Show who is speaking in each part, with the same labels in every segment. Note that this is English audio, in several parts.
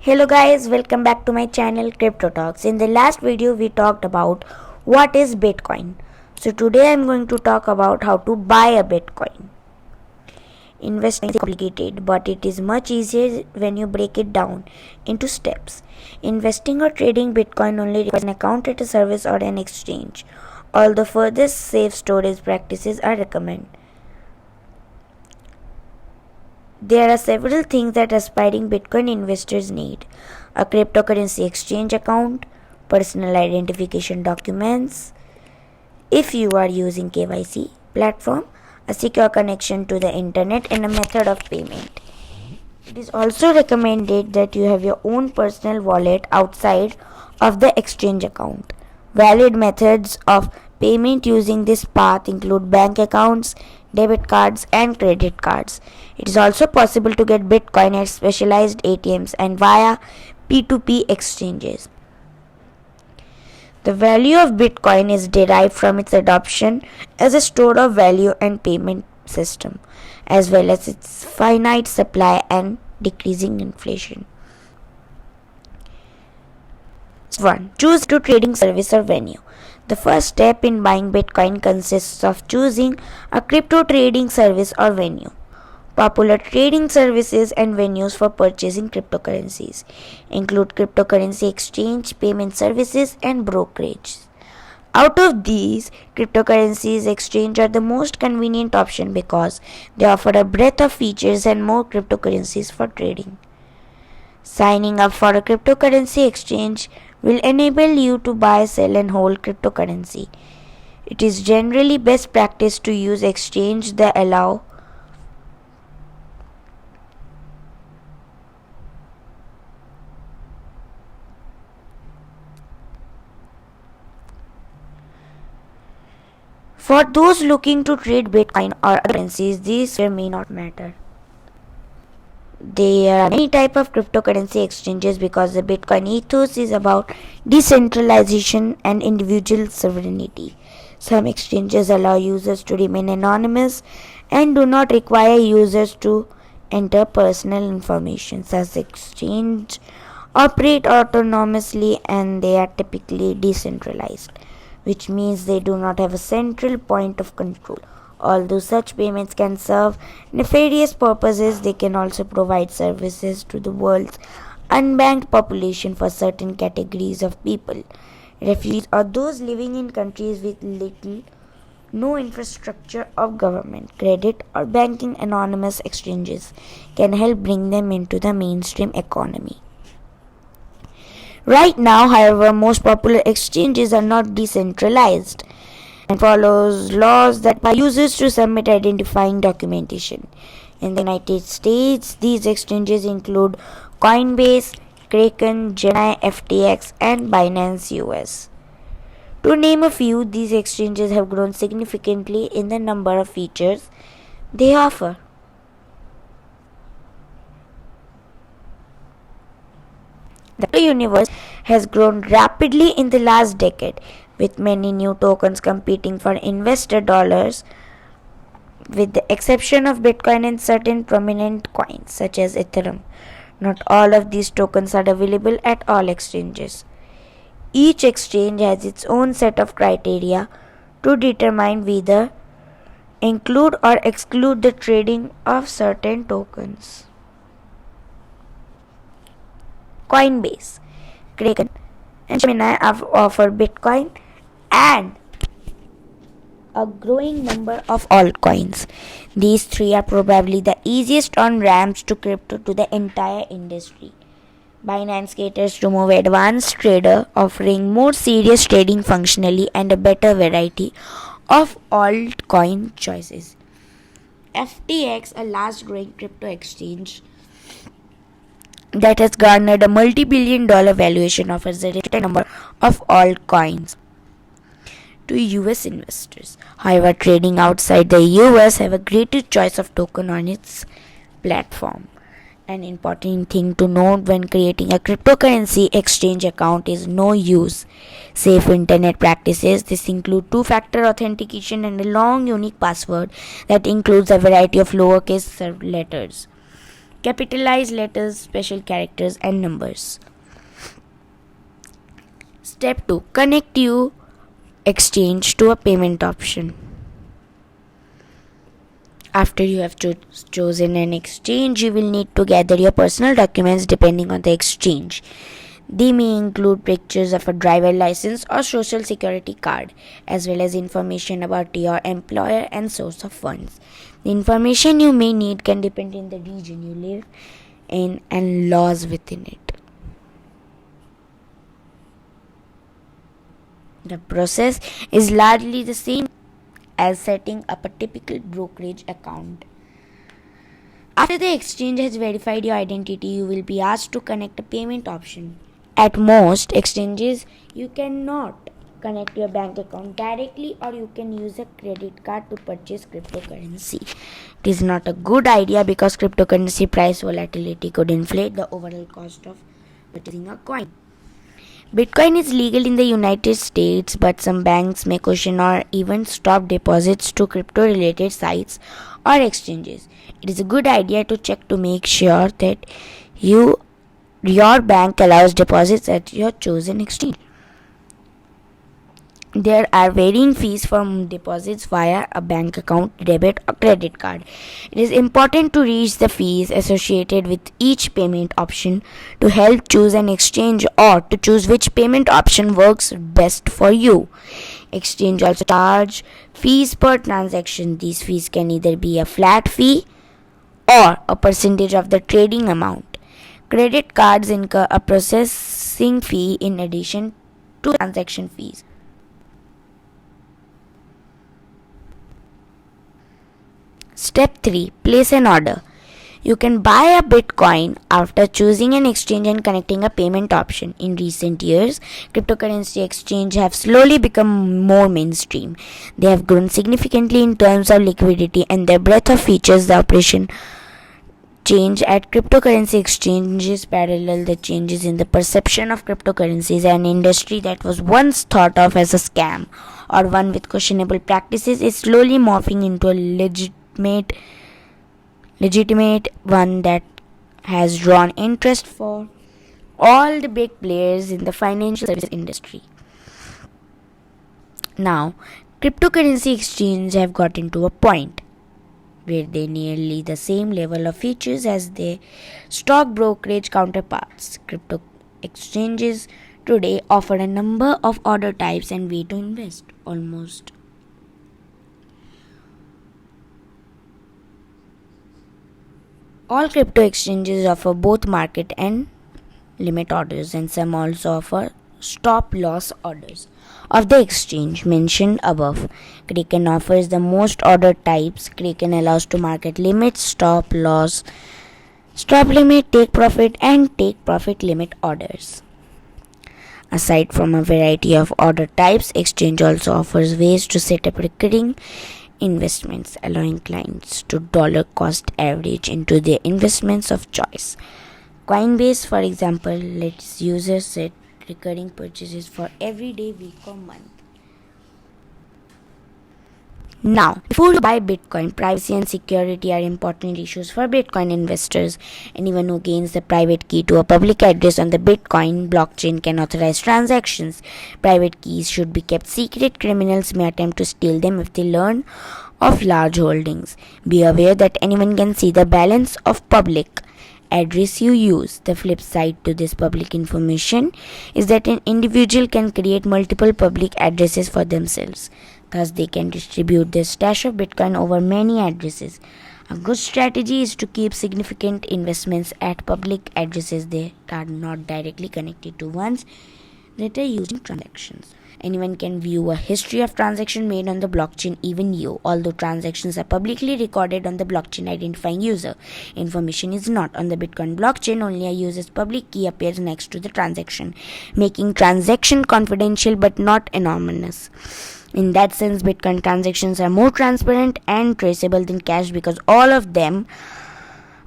Speaker 1: Hello guys, welcome back to my channel Cryptotalks. In the last video we talked about what is Bitcoin. So today I'm going to talk about how to buy a Bitcoin. Investing is complicated, but it is much easier when you break it down into steps. Investing or trading Bitcoin only requires an account at a service or an exchange. Although further safe storage practices are recommended. There are several things that aspiring Bitcoin investors need: a cryptocurrency exchange account, personal identification documents, if you are using KYC platform, a secure connection to the internet, and a method of payment. It is also recommended that you have your own personal wallet outside of the exchange account. Valid methods of payment using this path include bank accounts, debit cards, and credit cards. It is also possible to get Bitcoin at specialized ATMs and via P2P exchanges. The value of Bitcoin is derived from its adoption as a store of value and payment system, as well as its finite supply and decreasing inflation. 1. Choose to trading service or venue. The first step in buying Bitcoin consists of choosing a crypto trading service or venue. Popular trading services and venues for purchasing cryptocurrencies include cryptocurrency exchange, payment services, and brokerage. Out of these, cryptocurrencies exchange are the most convenient option because they offer a breadth of features and more cryptocurrencies for trading. Signing up for a cryptocurrency exchange will enable you to buy, sell, and hold cryptocurrency. It is generally best practice to use exchange that allow for those looking to trade Bitcoin or other currencies. These may not matter. There are many types of cryptocurrency exchanges because the Bitcoin ethos is about decentralization and individual sovereignty. Some exchanges allow users to remain anonymous and do not require users to enter personal information. Such exchanges operate autonomously and they are typically decentralized, which means they do not have a central point of control. Although such payments can serve nefarious purposes, they can also provide services to the world's unbanked population for certain categories of people. Refugees or those living in countries with little no infrastructure of government, credit, or banking. Anonymous exchanges can help bring them into the mainstream economy. Right now, however, most popular exchanges are not decentralized and follows laws that require users to submit identifying documentation. In the United States, these exchanges include Coinbase, Kraken, Gemini, FTX, and Binance US. To name a few, these exchanges have grown significantly in the number of features they offer. The crypto universe has grown rapidly in the last decade, with many new tokens competing for investor dollars, with the exception of Bitcoin and certain prominent coins such as Ethereum. Not all of these tokens are available at all exchanges. Each exchange has its own set of criteria to determine whether include or exclude the trading of certain tokens. Coinbase, Kraken, and Gemini offer Bitcoin and a growing number of altcoins. These three are probably the easiest on-ramps to crypto to the entire industry. Binance caters to more advanced trader, offering more serious trading functionality and a better variety of altcoin choices. FTX, a large-growing crypto exchange that has garnered a multi-billion-dollar valuation, offers a limited number of altcoins to US investors. However, trading outside the US have a greater choice of token on its platform. An important thing to note when creating a cryptocurrency exchange account is no use safe internet practices. This include two-factor authentication and a long unique password that includes a variety of lowercase letters. capitalized letters, special characters, and numbers. Step 2. Connect your exchange to a payment option. After you have chosen an exchange, you will need to gather your personal documents depending on the exchange. They may include pictures of a driver license or social security card, as well as information about your employer and source of funds. The information you may need can depend on the region you live in and laws within it. The process is largely the same as setting up a typical brokerage account. After the exchange has verified your identity, you will be asked to connect a payment option. At most exchanges, you cannot connect your bank account directly, or you can use a credit card to purchase cryptocurrency. It is not a good idea because cryptocurrency price volatility could inflate the overall cost of purchasing a coin. Bitcoin is legal in the United States, but some banks may question or even stop deposits to crypto-related sites or exchanges. It is a good idea to check to make sure that your bank allows deposits at your chosen exchange. There are varying fees for deposits via a bank account, debit, or credit card. It is important to reach the fees associated with each payment option to help choose an exchange or to choose which payment option works best for you. Exchange also charge fees per transaction. These fees can either be a flat fee or a percentage of the trading amount. Credit cards incur a processing fee in addition to transaction fees. Step 3. Place an order. You can buy a Bitcoin after choosing an exchange and connecting a payment option. In recent years, cryptocurrency exchanges have slowly become more mainstream. They have grown significantly in terms of liquidity and their breadth of features. The operation change at cryptocurrency exchanges parallel the changes in the perception of cryptocurrencies. An industry that was once thought of as a scam or one with questionable practices is slowly morphing into a legitimate one that has drawn interest for all the big players in the financial services industry. Now, cryptocurrency exchanges have gotten to a point where they nearly the same level of features as their stock brokerage counterparts. Crypto exchanges today offer a number of order types and way to invest. Almost all crypto exchanges offer both market and limit orders, and some also offer stop loss orders. Of the exchange mentioned above, Kraken offers the most order types. Kraken allows to market limits, stop loss, stop limit, take profit, and take profit limit orders. Aside from a variety of order types, exchange also offers ways to set up recurring investments, allowing clients to dollar cost average into their investments of choice. Coinbase, for example, lets users set recurring purchases for every day, week, or month. Now, before you buy Bitcoin, privacy and security are important issues for Bitcoin investors. Anyone who gains the private key to a public address on the Bitcoin blockchain can authorize transactions. Private keys should be kept secret. Criminals may attempt to steal them if they learn of large holdings. Be aware that anyone can see the balance of public address you use. The flip side to this public information is that an individual can create multiple public addresses for themselves. Thus, they can distribute their stash of Bitcoin over many addresses. A good strategy is to keep significant investments at public addresses that are not directly connected to ones that are used in transactions. Anyone can view a history of transactions made on the blockchain, even you. Although transactions are publicly recorded on the blockchain identifying user, information is not. On the Bitcoin blockchain, only a user's public key appears next to the transaction, making transaction confidential but not anonymous. In that sense, Bitcoin transactions are more transparent and traceable than cash because all of them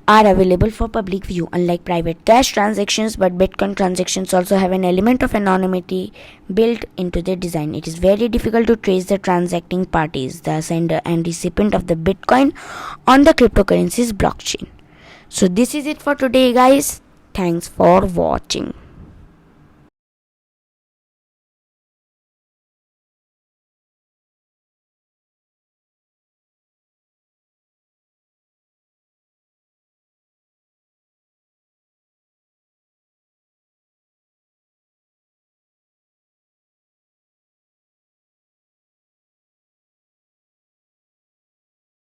Speaker 1: are available for public view, unlike private cash transactions. But Bitcoin transactions also have an element of anonymity built into their design. It is very difficult to trace the transacting parties, the sender and recipient of the Bitcoin on the cryptocurrency's blockchain. So this is it for today, guys. Thanks for watching.